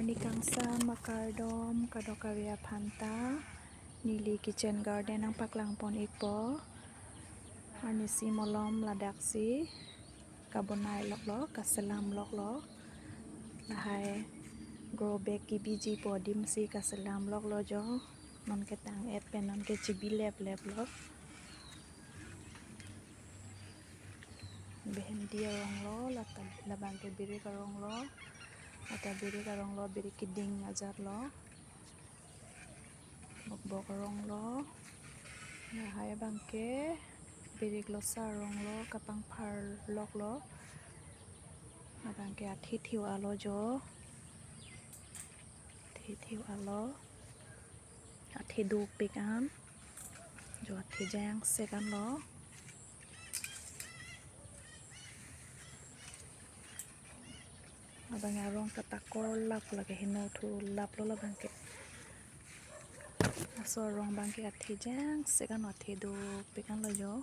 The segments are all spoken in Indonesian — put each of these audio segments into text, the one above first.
Ani kangsa makardom kadokaria phanta nili kitchen garden ang paklangpon ikpo ani si molom ladaksi kabonai loklo kaselam loklo lahai grow bag ki biji podim si kaselam loklo jo non ketang et pen non ke chibi lep lo behen dia rong lo labang ke biri karong lo ata biri karong lo biri kiding ajar lo bok rong lo lahai bangke biri glosa rong lo kapang phar lok lo labangke athi thiu alo jo thiu alo athi du pikan jo athi jang sekan lo abang arong katakor lap lage hino thu lap lo labangke aso rong bangke athi jang sekan athi du pikan lo jo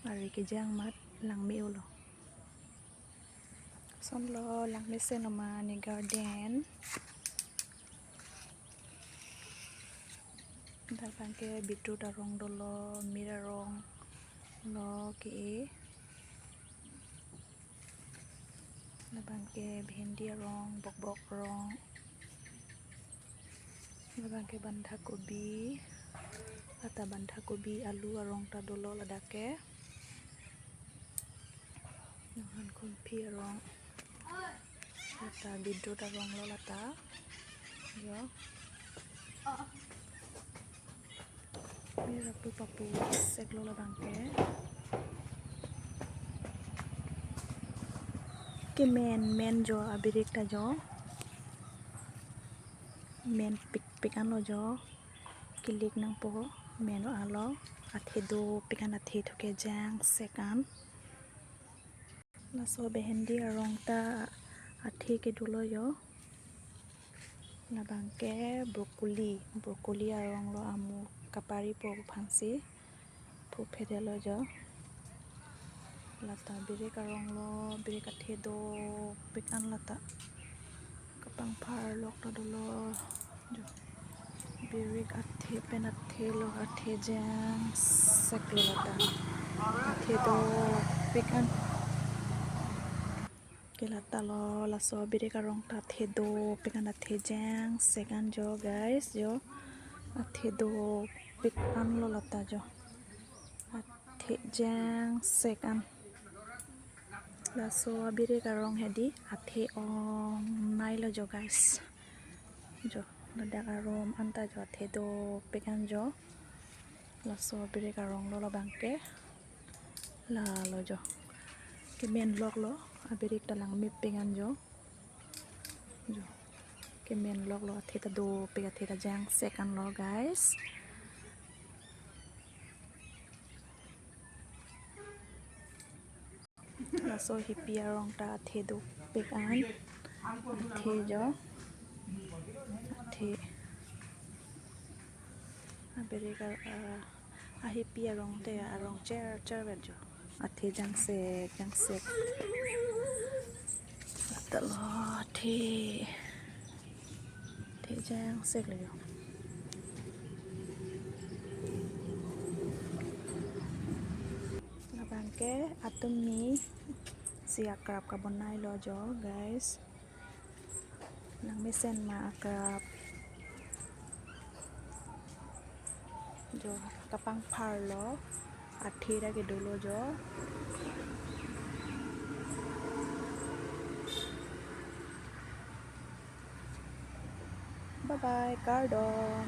ari ke jang mat lang mi ulo son lo lang mi senoma ni garden dar bangke bitu darong dolo mirarong lo ki labangke bhendi rong bok rong labangke bandha kobi ata bandha kobi alu arong ta dolo ladake nahan kumpi rong lata bidu darong lo lata yo mirapu papu seklo labangke ke men jo abirik ta jo men pikan lo jo kilik nang po men lo alo athi do pikan athi thuke jang sekan laso behendi arong ta athi ke dulo yo labangke brokoli arong lo amu kapari po phansi pu phede lo jo lata biri karong lo biri kathi do pikan lata kapang phar lok ta dolo jo birik athi pen athi lo athi jang seklo lata athi do pikan kelata lo laso biri karong ta athi do pikan athi jang sekan jo guys jo athi do pikan lo lata jo athi jang sekan laso biri karong hedi athi ong nai lo jo guys jo ladak arom anta jo athi do pikan jo laso biri karong lo labangke la lo jo kemen lok lo abirik talang mi pikan jo kemen lok lo athi ta do pik athi ta jang sekan lo guys laso hipi arong ta athi do pikan athi jo athi abirik ahipi arong te arong cher bet jo athi jang sek talo athi jang sek lo jo labangke atumi si akrab kabonai lo jo guys nang misen ma akrab jo kapang phar lo athi ra ke dolo jo bye bye kardom.